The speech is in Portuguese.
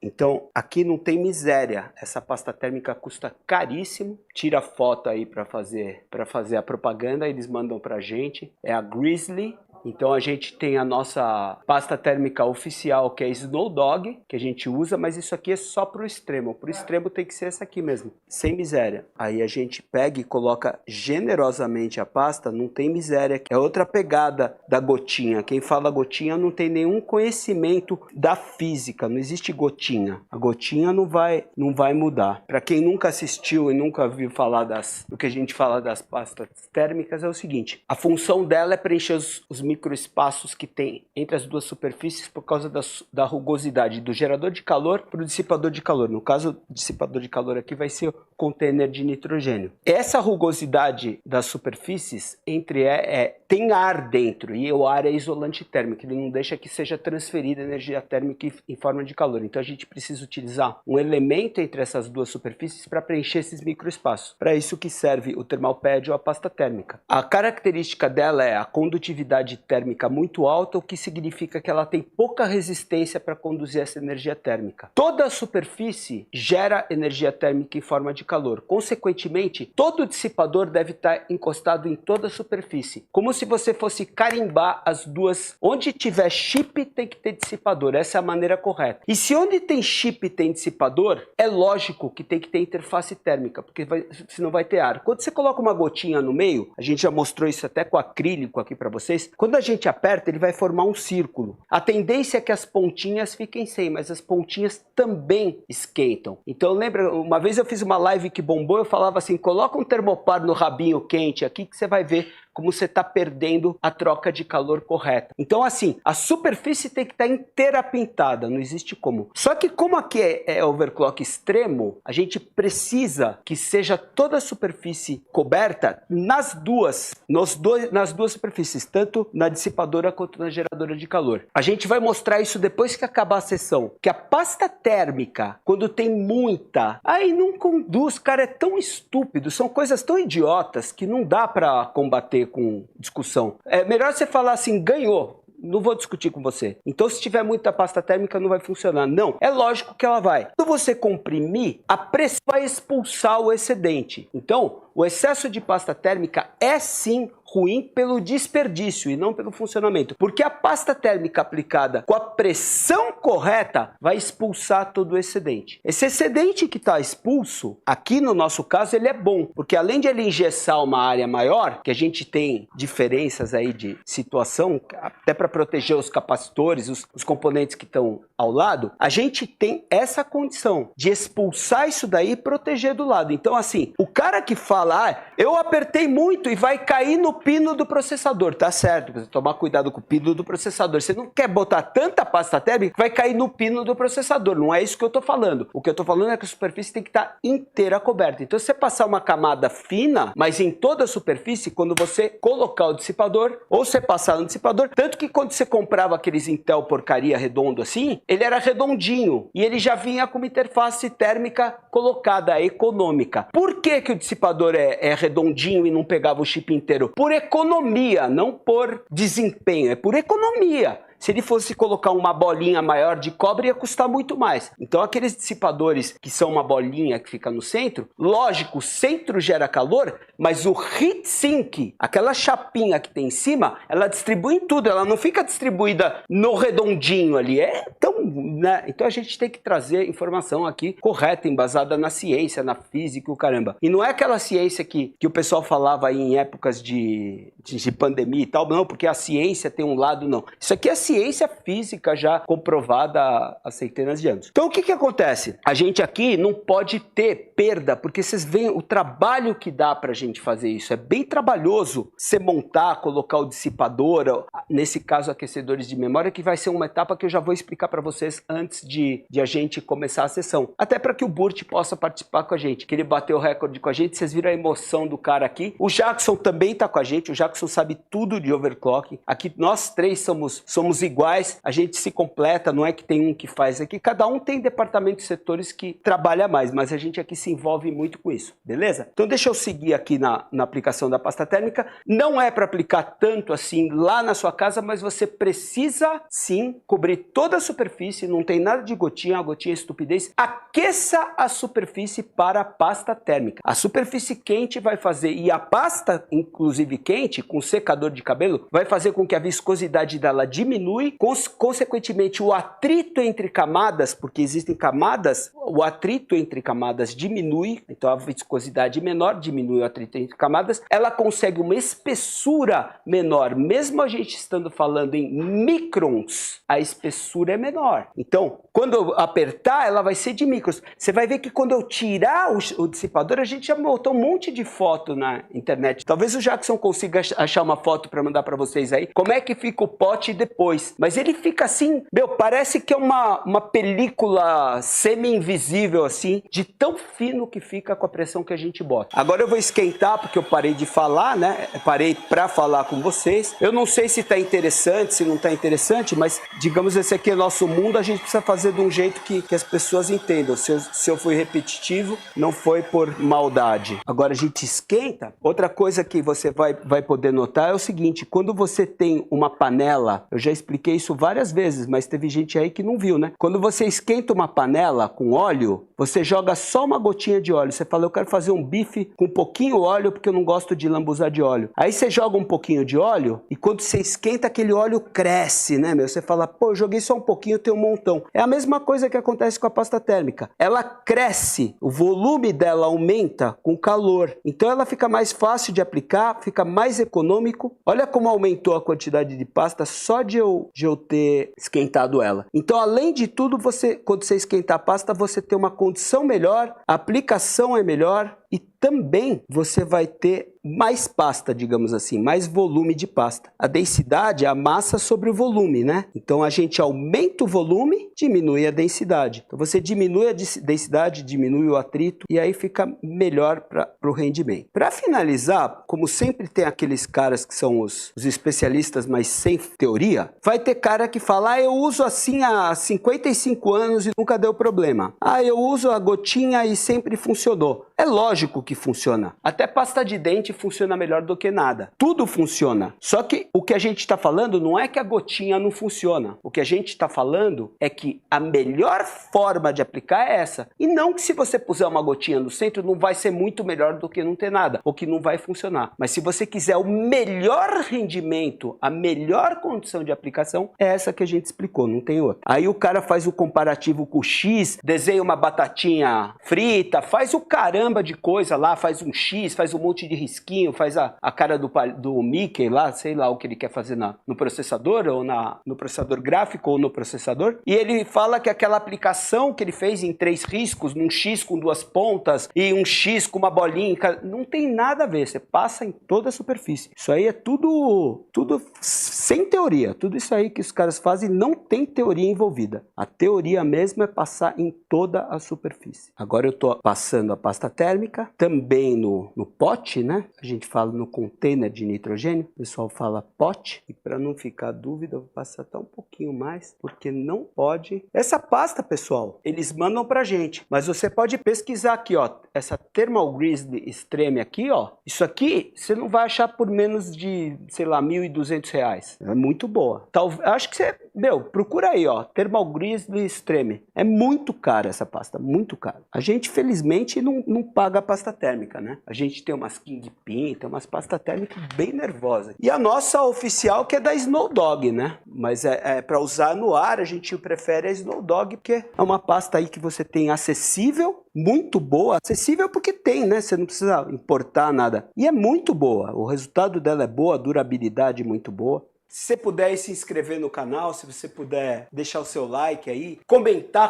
Então, aqui não tem miséria. Essa pasta térmica custa caríssimo. Tira foto aí para fazer a propaganda, eles mandam pra gente. É a Grizzly. Então a gente tem a nossa pasta térmica oficial, que é Snow Dog, que a gente usa, mas isso aqui é só pro extremo. Pro extremo tem que ser essa aqui mesmo, sem miséria. Aí a gente pega e coloca generosamente a pasta, não tem miséria. É outra pegada da gotinha. Quem fala gotinha não tem nenhum conhecimento da física, não existe gotinha. A gotinha não vai mudar. Para quem nunca assistiu e nunca viu falar do que a gente fala das pastas térmicas, é o seguinte: a função dela é preencher os microespaços que tem entre as duas superfícies por causa da rugosidade do gerador de calor para o dissipador de calor. No caso, o dissipador de calor aqui vai ser o container de nitrogênio. Essa rugosidade das superfícies tem ar dentro, e o ar é isolante térmico, ele não deixa que seja transferida energia térmica em forma de calor. Então a gente precisa utilizar um elemento entre essas duas superfícies para preencher esses microespaços. Para isso que serve o thermal pad ou a pasta térmica. A característica dela é a condutividade térmica muito alta, o que significa que ela tem pouca resistência para conduzir essa energia térmica. Toda a superfície gera energia térmica em forma de calor. Consequentemente, todo o dissipador deve estar encostado em toda a superfície. Como se você fosse carimbar as duas. Onde tiver chip tem que ter dissipador. Essa é a maneira correta. E se onde tem chip tem dissipador, é lógico que tem que ter interface térmica, porque senão vai ter ar. Quando você coloca uma gotinha no meio, a gente já mostrou isso até com acrílico aqui para vocês, quando a gente aperta, ele vai formar um círculo. A tendência é que as pontinhas fiquem sem, mas as pontinhas também esquentam. Então lembra, uma vez eu fiz uma live que bombou, eu falava assim: coloca um termopar no rabinho quente aqui que você vai ver como você está perdendo a troca de calor correta. Então assim, a superfície tem que estar inteira pintada, não existe como. Só que como aqui é overclock extremo, a gente precisa que seja toda a superfície coberta nas duas superfícies, tanto na dissipadora quanto na geradora de calor. A gente vai mostrar isso depois que acabar a sessão, que a pasta térmica, quando tem muita, aí não conduz, cara, é tão estúpido, são coisas tão idiotas que não dá para combater com discussão. É melhor você falar assim: ganhou, não vou discutir com você. Então se tiver muita pasta térmica não vai funcionar. Não, é lógico que ela vai. Quando você comprimir, a pressão vai expulsar o excedente. Então o excesso de pasta térmica é sim ruim pelo desperdício e não pelo funcionamento, porque a pasta térmica aplicada com a pressão correta vai expulsar todo o excedente. Esse excedente que está expulso, aqui no nosso caso, ele é bom, porque além de ele engessar uma área maior, que a gente tem diferenças aí de situação, até para proteger os capacitores, os componentes que estão ao lado, a gente tem essa condição de expulsar isso daí e proteger do lado. Então assim, o cara que fala: eu apertei muito e vai cair no pino do processador, tá certo, você tomar cuidado com o pino do processador. Você não quer botar tanta pasta térmica que vai cair no pino do processador, não é isso que eu tô falando. O que eu tô falando é que a superfície tem que estar inteira coberta. Então se você passar uma camada fina, mas em toda a superfície, quando você colocar o dissipador, ou você passar no dissipador, tanto que quando você comprava aqueles Intel porcaria redondo assim, ele era redondinho e ele já vinha com uma interface térmica colocada, econômica. Por que que o dissipador é redondinho e não pegava o chip inteiro? Por economia, não por desempenho, é por economia. Se ele fosse colocar uma bolinha maior de cobre, ia custar muito mais. Então aqueles dissipadores que são uma bolinha que fica no centro, lógico, o centro gera calor, mas o heat sink, aquela chapinha que tem em cima, ela distribui em tudo, ela não fica distribuída no redondinho ali. Então a gente tem que trazer informação aqui correta, embasada na ciência, na física, o caramba. E não é aquela ciência que o pessoal falava aí em épocas de pandemia e tal, não, porque a ciência tem um lado, não. Isso aqui é ciência física já comprovada há centenas de anos. Então o que que acontece? A gente aqui não pode ter perda, porque vocês veem o trabalho que dá pra gente fazer isso. É bem trabalhoso você montar, colocar o dissipador, nesse caso aquecedores de memória, que vai ser uma etapa que eu já vou explicar para vocês antes de a gente começar a sessão. Até para que o Burt possa participar com a gente, que ele bateu o recorde com a gente, vocês viram a emoção do cara aqui. O Jackson também tá com a gente, o Jackson Jackson sabe tudo de overclocking. Aqui nós três somos iguais, a gente se completa, não é que tem um que faz aqui. Cada um tem departamentos e setores que trabalha mais, mas a gente aqui se envolve muito com isso, beleza? Então deixa eu seguir aqui na aplicação da pasta térmica. Não é para aplicar tanto assim lá na sua casa, mas você precisa sim cobrir toda a superfície, não tem nada de gotinha, a gotinha é estupidez. Aqueça a superfície para a pasta térmica. A superfície quente vai fazer, e a pasta, inclusive quente, com secador de cabelo, vai fazer com que a viscosidade dela diminui, consequentemente o atrito entre camadas, porque existem camadas, o atrito entre camadas diminui, então a viscosidade menor diminui o atrito entre camadas, ela consegue uma espessura menor, mesmo a gente estando falando em microns, a espessura é menor. Então, quando eu apertar, ela vai ser de microns. Você vai ver que quando eu tirar o dissipador, a gente já botou um monte de foto na internet. Talvez o Jackson consiga achar uma foto para mandar para vocês aí. Como é que fica o pote depois? Mas ele fica assim, meu, parece que é uma película semi-invisível assim, de tão fino que fica com a pressão que a gente bota. Agora eu vou esquentar, porque eu parei de falar, né? Parei para falar com vocês. Eu não sei se tá interessante, se não tá interessante, mas digamos, esse aqui é nosso mundo, a gente precisa fazer de um jeito que as pessoas entendam. Se eu fui repetitivo, não foi por maldade. Agora a gente esquenta. Outra coisa que você vai poder notar é o seguinte, quando você tem uma panela, eu já expliquei isso várias vezes, mas teve gente aí que não viu, né? Quando você esquenta uma panela com óleo, você joga só uma gotinha de óleo. Você fala, eu quero fazer um bife com um pouquinho óleo, porque eu não gosto de lambuzar de óleo. Aí você joga um pouquinho de óleo, e quando você esquenta, aquele óleo cresce, né, meu? Você fala, pô, eu joguei só um pouquinho, tem um montão. É a mesma coisa que acontece com a pasta térmica. Ela cresce, o volume dela aumenta com calor. Então ela fica mais fácil de aplicar, fica mais econômico. Olha como aumentou a quantidade de pasta só de eu ter esquentado ela. Então, além de tudo, quando você esquentar a pasta, você tem uma condição melhor, a aplicação é melhor e também você vai ter mais pasta, digamos assim, mais volume de pasta. A densidade é a massa sobre o volume, né? Então a gente aumenta o volume, diminui a densidade. Então você diminui a densidade, diminui o atrito e aí fica melhor para o rendimento. Para finalizar, como sempre tem aqueles caras que são os especialistas, mas sem teoria, vai ter cara que fala, eu uso assim há 55 anos e nunca deu problema. Eu uso a gotinha e sempre funcionou. É lógico que funciona. Até pasta de dente funciona melhor do que nada. Tudo funciona. Só que o que a gente está falando não é que a gotinha não funciona. O que a gente está falando é que a melhor forma de aplicar é essa. E não que se você puser uma gotinha no centro não vai ser muito melhor do que não ter nada. Ou que não vai funcionar. Mas se você quiser o melhor rendimento, a melhor condição de aplicação, é essa que a gente explicou, não tem outra. Aí o cara faz o comparativo com o X, desenha uma batatinha frita, faz o caramba de coisa lá, faz um X, faz um monte de risquinho, faz a cara do Mickey lá, sei lá o que ele quer fazer no processador, ou no processador gráfico, ou no processador, e ele fala que aquela aplicação que ele fez em 3 riscos, num X com 2 pontas, e um X com uma bolinha, não tem nada a ver, você passa em toda a superfície. Isso aí é tudo sem teoria, tudo isso aí que os caras fazem não tem teoria envolvida. A teoria mesmo é passar em toda a superfície. Agora eu tô passando a pasta térmica, também no pote, né? A gente fala no container de nitrogênio, o pessoal fala pote, e para não ficar dúvida, eu vou passar até um pouquinho mais, porque não pode. Essa pasta, pessoal, eles mandam pra gente, mas você pode pesquisar aqui, ó, essa Thermal Grizzly Extreme aqui, ó, isso aqui você não vai achar por menos de, sei lá, R$1.200. É muito boa. Acho que você, procura aí, ó, Thermal Grizzly Extreme. É muito cara essa pasta, muito cara. A gente, felizmente, não paga a pasta térmica, né? A gente tem umas Kingpin, tem umas pasta térmica bem nervosas. E a nossa oficial que é da Snow Dog, né? Mas para usar no ar, a gente prefere a Snow Dog, porque é uma pasta aí que você tem acessível, muito boa. Acessível porque tem, né? Você não precisa importar nada. E é muito boa. O resultado dela é boa, a durabilidade muito boa. Se você puder se inscrever no canal, se você puder deixar o seu like aí, comentar